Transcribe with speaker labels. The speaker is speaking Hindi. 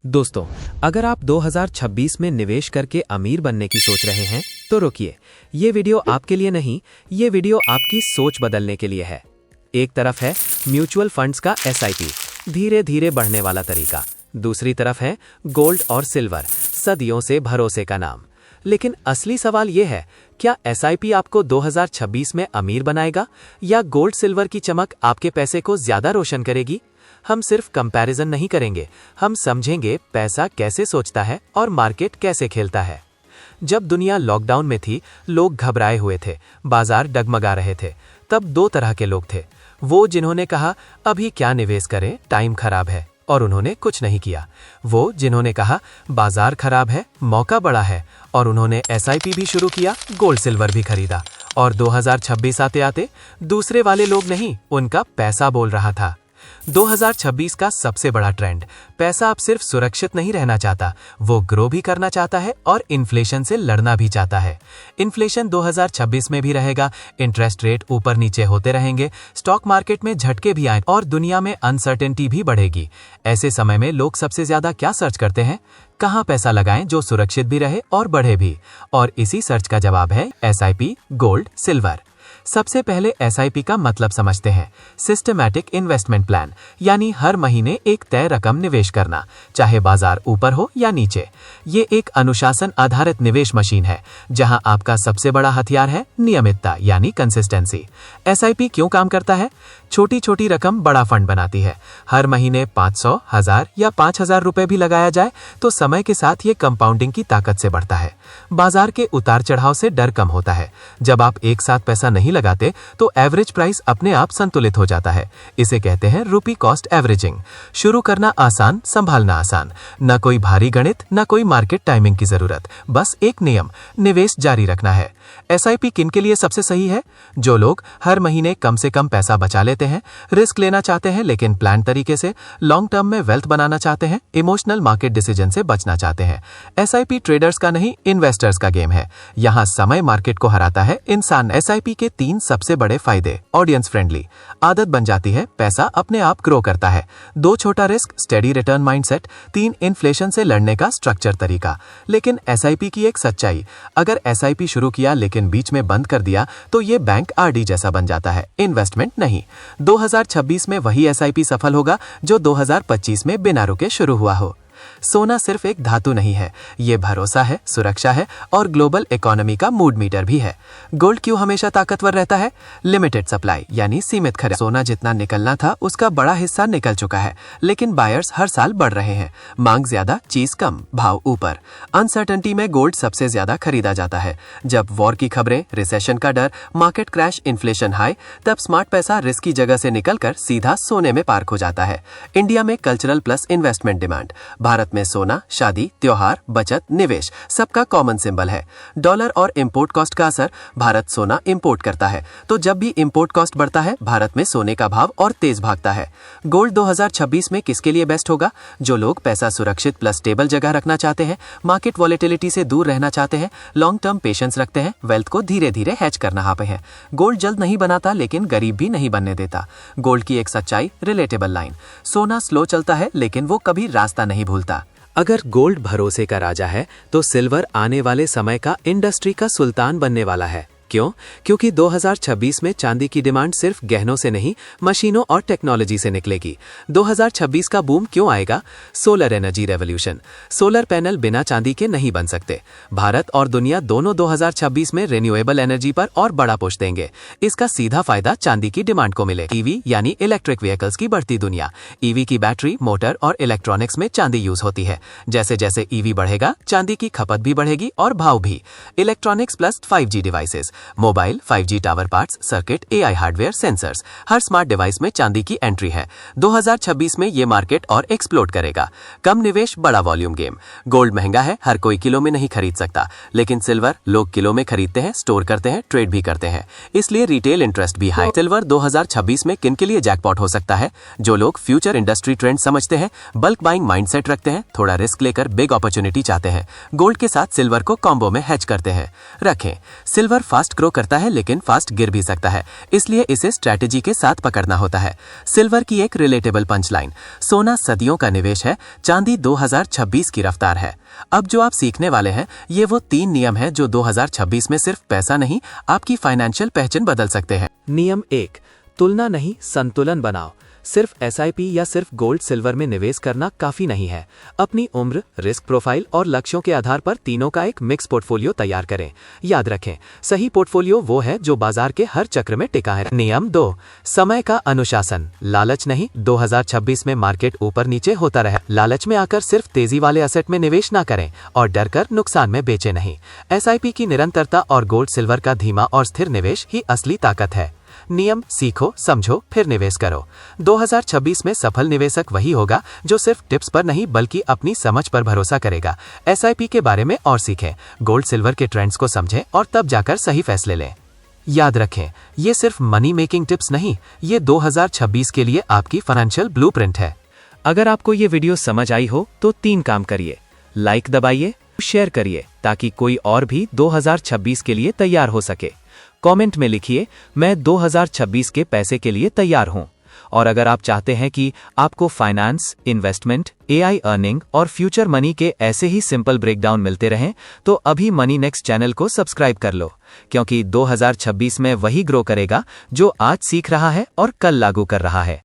Speaker 1: दोस्तों, अगर आप 2026 में निवेश करके अमीर बनने की सोच रहे हैं तो रुकिए। ये वीडियो आपके लिए नहीं, ये वीडियो आपकी सोच बदलने के लिए है। एक तरफ है म्यूचुअल फंड्स का SIP, धीरे धीरे बढ़ने वाला तरीका। दूसरी तरफ है गोल्ड और सिल्वर, सदियों से भरोसे का नाम। लेकिन असली सवाल यह है, क्या SIP आपको 2026 में अमीर बनाएगा या गोल्ड सिल्वर की चमक आपके पैसे को ज्यादा रोशन करेगी? हम सिर्फ कंपैरिजन नहीं करेंगे, हम समझेंगे पैसा कैसे सोचता है और मार्केट कैसे खेलता है। जब दुनिया लॉकडाउन में थी, लोग घबराए हुए थे, बाजार डगमगा रहे थे। तब दो तरह के लोग थे, वो जिन्होंने कहा अभी क्या निवेश करें, टाइम खराब है, और उन्होंने कुछ नहीं किया। वो जिन्होंने कहा बाजार खराब है, मौका बड़ा है, और उन्होंने SIP भी शुरू किया, गोल्ड सिल्वर भी खरीदा। और 2026 आते आते दूसरे वाले लोग नहीं, उनका पैसा बोल रहा था। 2026 का सबसे बड़ा ट्रेंड, पैसा अब सिर्फ सुरक्षित नहीं रहना चाहता, वो ग्रो भी करना चाहता है और इन्फ्लेशन से लड़ना भी चाहता है। इन्फ्लेशन 2026 में भी रहेगा, इंटरेस्ट रेट ऊपर नीचे होते रहेंगे, स्टॉक मार्केट में झटके भी आए और दुनिया में अनसर्टेनिटी भी बढ़ेगी। ऐसे समय में लोग सबसे ज्यादा क्या सर्च करते हैं? कहाँ पैसा लगाएं जो सुरक्षित भी रहे और बढ़े भी? और इसी सर्च का जवाब है SIP, गोल्ड, सिल्वर। सबसे पहले SIP का मतलब समझते हैं। सिस्टमैटिक इन्वेस्टमेंट प्लान, यानी हर महीने एक तय रकम निवेश करना, चाहे बाजार ऊपर हो या नीचे। ये एक अनुशासन आधारित निवेश मशीन है, जहां आपका सबसे बड़ा हथियार है नियमितता, यानी कंसिस्टेंसी। SIP क्यों काम करता है? छोटी छोटी रकम बड़ा फंड बनाती है। हर महीने 500, 1000 या 5000 रुपए भी लगाया जाए तो समय के साथ ये कंपाउंडिंग की ताकत से बढ़ता है। बाजार के उतार चढ़ाव से डर कम होता है। जब आप एक साथ पैसा नहीं लगाते तो एवरेज प्राइस अपने आप संतुलित हो जाता है। इसे कहते हैं रुपी कॉस्ट एवरेजिंग। शुरू करना आसान, संभालना आसान। न कोई भारी गणित, न कोई मार्केट टाइमिंग की जरूरत, बस एक नियम, निवेश जारी रखना है। SIP किन के लिए सबसे सही है? जो लोग हर महीने कम से कम पैसा बचा लेते हैं, रिस्क लेना चाहते हैं लेकिन प्लान तरीके से, लॉन्ग टर्म में वेल्थ बनाना चाहते हैं, इमोशनल मार्केट डिसीजन से बचना चाहते हैं। SIP ट्रेडर्स का नहीं, इन्वेस्टर्स का गेम है। यहाँ समय मार्केट को हराता है इंसान। SIP के 3 सबसे बड़े फायदे: ऑडियंस फ्रेंडली, आदत बन जाती है, पैसा अपने आप ग्रो करता है। 2 छोटा risk, steady return mindset. 3 inflation से लड़ने का स्ट्रक्चर तरीका। लेकिन SIP की एक सच्चाई, अगर SIP शुरू किया लेकिन बीच में बंद कर दिया तो ये बैंक RD जैसा बन जाता है, इन्वेस्टमेंट नहीं। 2026 में वही SIP सफल होगा जो 2025 में बिना रुके शुरू हुआ हो। सोना सिर्फ एक धातु नहीं है, ये भरोसा है, सुरक्षा है और ग्लोबल इकोनॉमी का मूड मीटर भी है। गोल्ड क्यों हमेशा ताकतवर रहता है? लिमिटेड सप्लाई, यानी सीमित खरीद। सोना जितना निकलना था उसका बड़ा हिस्सा निकल चुका है, लेकिन बायर्स हर साल बढ़ रहे हैं। मांग ज्यादा, चीज कम, भाव ऊपर। अनसर्टेनिटी में गोल्ड सबसे ज्यादा खरीदा जाता है। जब वॉर की खबरें, रिसेशन का डर, मार्केट क्रैश, इन्फ्लेशन हाई, तब स्मार्ट पैसा रिस्क की जगह से निकलकर सीधा सोने में पार्क हो जाता है। इंडिया में cultural plus investment demand. Bharat में सोना, शादी, त्योहार, बचत, निवेश सबका कॉमन सिंबल है। डॉलर और इंपोर्ट कॉस्ट का असर, भारत सोना इंपोर्ट करता है, तो जब भी इंपोर्ट कॉस्ट बढ़ता है, भारत में सोने का भाव और तेज भागता है। गोल्ड 2026 में किसके लिए बेस्ट होगा? जो लोग पैसा सुरक्षित प्लस स्टेबल जगह रखना चाहते हैं, मार्केट वॉलेटिलिटी से दूर रहना चाहते हैं, लॉन्ग टर्म पेशेंस रखते हैं, वेल्थ को धीरे धीरे हैच करना हापे हैं। गोल्ड जल्द नहीं बनाता लेकिन गरीब भी नहीं बनने देता। गोल्ड की एक सच्चाई, रिलेटेबल लाइन, सोना स्लो चलता है लेकिन वो कभी रास्ता नहीं भूलता। अगर गोल्ड भरोसे का राजा है तो सिल्वर आने वाले समय का इंडस्ट्री का सुल्तान बनने वाला है। क्यों? क्योंकि 2026 में चांदी की डिमांड सिर्फ गहनों से नहीं, मशीनों और टेक्नोलॉजी से निकलेगी। 2026 का बूम क्यों आएगा? Solar energy revolution. Solar panel बिना चांदी के नहीं बन सकते। भारत और दुनिया दोनों 2026 में रिन्यूएबल एनर्जी पर और बड़ा पुश देंगे। इसका सीधा फायदा चांदी की डिमांड को मिले। EV यानी इलेक्ट्रिक व्हीकल्स की बढ़ती दुनिया। EV की बैटरी, मोटर और इलेक्ट्रॉनिक्स में चांदी यूज होती है। जैसे जैसे EV बढ़ेगा, चांदी की खपत भी बढ़ेगी और भाव भी। Electronics plus 5G devices, mobile, 5G tower parts, circuit, AI hardware, sensors, हर स्मार्ट डिवाइस में चांदी की एंट्री है। 2026 में ये मार्केट और एक्सप्लोड करेगा। कम निवेश, बड़ा वॉल्यूम गेम। गोल्ड महंगा है, हर कोई किलो में नहीं खरीद सकता, लेकिन सिल्वर लोग किलो में खरीदते हैं, स्टोर करते हैं, ट्रेड भी करते हैं, इसलिए रिटेल इंटरेस्ट भी हाई। सिल्वर 2026 में किन के लिए जैकपॉट हो सकता है? जो लोग फ्यूचर इंडस्ट्री ट्रेंड समझते हैं, बल्क बाइंग माइंडसेट रखते हैं, थोड़ा रिस्क लेकर बिग अपॉर्चुनिटी चाहते हैं, गोल्ड के साथ सिल्वर को कॉम्बो में हैच करते हैं। रखें, सिल्वर फास्ट
Speaker 2: फास्ट ग्रो करता है लेकिन फास्ट गिर भी सकता है, इसलिए इसे स्ट्रैटेजी के साथ पकड़ना होता है। सिल्वर की एक रिलेटेबल पंचलाइन, सोना सदियों का निवेश है, चांदी 2026 की रफ्तार है। अब जो आप सीखने वाले हैं ये वो 3 नियम हैं जो 2026 में सिर्फ पैसा नहीं, आपकी फाइनेंशियल पहचान बदल सकते हैं।
Speaker 1: नियम 1, तुलना नहीं, संतुलन बनाओ। सिर्फ एसआईपी या सिर्फ गोल्ड सिल्वर में निवेश करना काफी नहीं है। अपनी उम्र, रिस्क प्रोफाइल और लक्ष्यों के आधार पर तीनों का एक मिक्स पोर्टफोलियो तैयार करें। याद रखें, सही पोर्टफोलियो वो है जो बाजार के हर चक्र में टिका है। नियम 2, समय का अनुशासन, लालच नहीं। 2026 में मार्केट ऊपर नीचे होता रहे, लालच में आकर सिर्फ तेजी वाले एसेट में निवेश ना करें और डर कर नुकसान में बेचे नहीं। एसआईपी की निरंतरता और गोल्ड सिल्वर का धीमा और स्थिर निवेश ही असली ताकत है। नियम सीखो, समझो, फिर निवेश करो। 2026 में सफल निवेशक वही होगा जो सिर्फ टिप्स पर नहीं बल्कि अपनी समझ पर भरोसा करेगा। एसआईपी के बारे में और सीखें, गोल्ड सिल्वर के ट्रेंड्स को समझें और तब जाकर सही फैसले लें। याद रखें, ये सिर्फ मनी मेकिंग टिप्स नहीं, ये 2026 के लिए आपकी फाइनेंशियल ब्लूप्रिंट है।
Speaker 3: अगर आपको ये वीडियो समझ आई हो तो 3 काम करिए। लाइक दबाइए, शेयर करिए ताकि कोई और भी 2026 के लिए तैयार हो सके। कमेंट में लिखिए, मैं 2026 के पैसे के लिए तैयार हूं। और अगर आप चाहते हैं कि आपको फाइनेंस, इन्वेस्टमेंट, एआई अर्निंग और फ्यूचर मनी के ऐसे ही सिंपल ब्रेकडाउन मिलते रहें तो अभी मनी नेक्स्ट चैनल को सब्सक्राइब कर लो, क्योंकि 2026 में वही ग्रो करेगा जो आज सीख रहा है और कल लागू कर रहा है।